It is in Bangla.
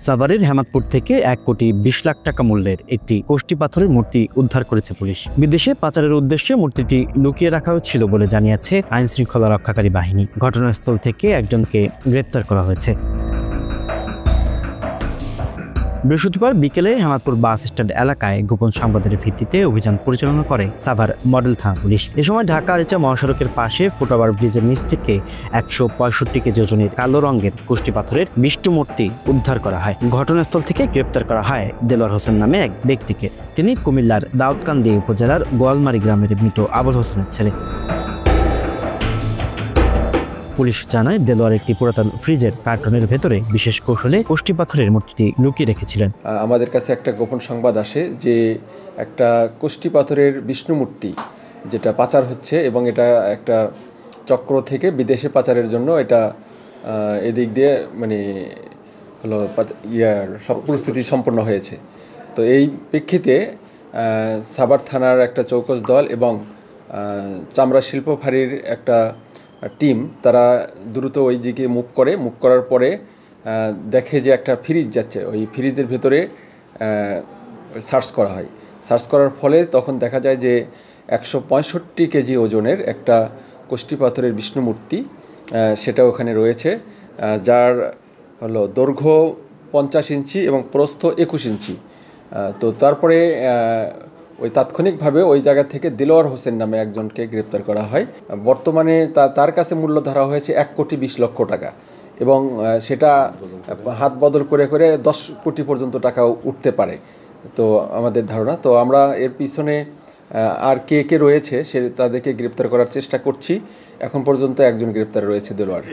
সাভারের হেমাদপুর থেকে 1,20,00,000 টাকা মূল্যের একটি কোষ্ঠী পাথরের মূর্তি উদ্ধার করেছে পুলিশ। বিদেশে পাচারের উদ্দেশ্যে মূর্তিটি লুকিয়ে রাখা হচ্ছিল বলে জানিয়েছে আইন শৃঙ্খলা রক্ষাকারী বাহিনী। ঘটনাস্থল থেকে একজনকে গ্রেপ্তার করা হয়েছে। বৃহস্পতিবার বিকেলে হেমাদপুর বাস স্ট্যান্ড এলাকায় গোপন সংবাদের ভিত্তিতে অভিযান পরিচালনা করে সাভার মডেল থানা পুলিশ। এ সময় ঢাকা আরিচা মহাসড়কের পাশে ফুটওভার ব্রিজের নিচ থেকে 165 কেজি ওজনের কালো রঙের কোষ্ঠী পাথরের বিষ্ণু মূর্তি উদ্ধার করা হয়। ঘটনাস্থল থেকে গ্রেপ্তার করা হয় দেলোয়ার হোসেন নামে এক ব্যক্তিকে। তিনি কুমিল্লার দাউদকান্দি উপজেলার গোয়ালমারি গ্রামের মৃত আবুল হোসেনের ছেলে। পুলিশ জানায়, দেলোয়ার একটি পুরাতন ফ্রিজের কার্টনের ভেতরে বিশেষ কৌশলে কোষ্ঠী পাথরের মূর্তিটি লুকিয়ে রেখেছিলেন। আমাদের কাছে একটা গোপন সংবাদ আসে যে একটা কোষ্ঠী পাথরের বিষ্ণু মূর্তি যেটা পাচার হচ্ছে এবং এটা একটা চক্র থেকে বিদেশে পাচারের জন্য এটা এদিক দিয়ে সব প্রস্তুতি সম্পন্ন হয়েছে। তো এই প্রেক্ষিতে সাভার থানার একটা চৌকস দল এবং চামড়া শিল্প ফাঁড়ির একটা টিম তারা দ্রুত ওই দিকে মুভ করার পরে দেখে যে একটা ফ্রিজ যাচ্ছে। ওই ফ্রিজের ভেতরে সার্চ করা হয়। সার্চ করার ফলে তখন দেখা যায় যে 165 কেজি ওজনের একটা কোষ্ঠী পাথরের বিষ্ণু মূর্তি সেটা ওখানে রয়েছে, যার দৈর্ঘ্য 50 ইঞ্চি এবং প্রস্থ 21 ইঞ্চি। তো তারপরে ওই তাৎক্ষণিকভাবে ওই জায়গা থেকে দেলোয়ার হোসেন নামে একজনকে গ্রেপ্তার করা হয়। বর্তমানে তার কাছে মূল্য ধরা হয়েছে 1,20,00,000 টাকা এবং সেটা হাত বদল করে 10 কোটি পর্যন্ত টাকা উঠতে পারে তো আমাদের ধারণা। তো আমরা এর পিছনে আর কে রয়েছে তাদেরকে গ্রেপ্তার করার চেষ্টা করছি। এখন পর্যন্ত একজন গ্রেপ্তার রয়েছে দেলোয়ার।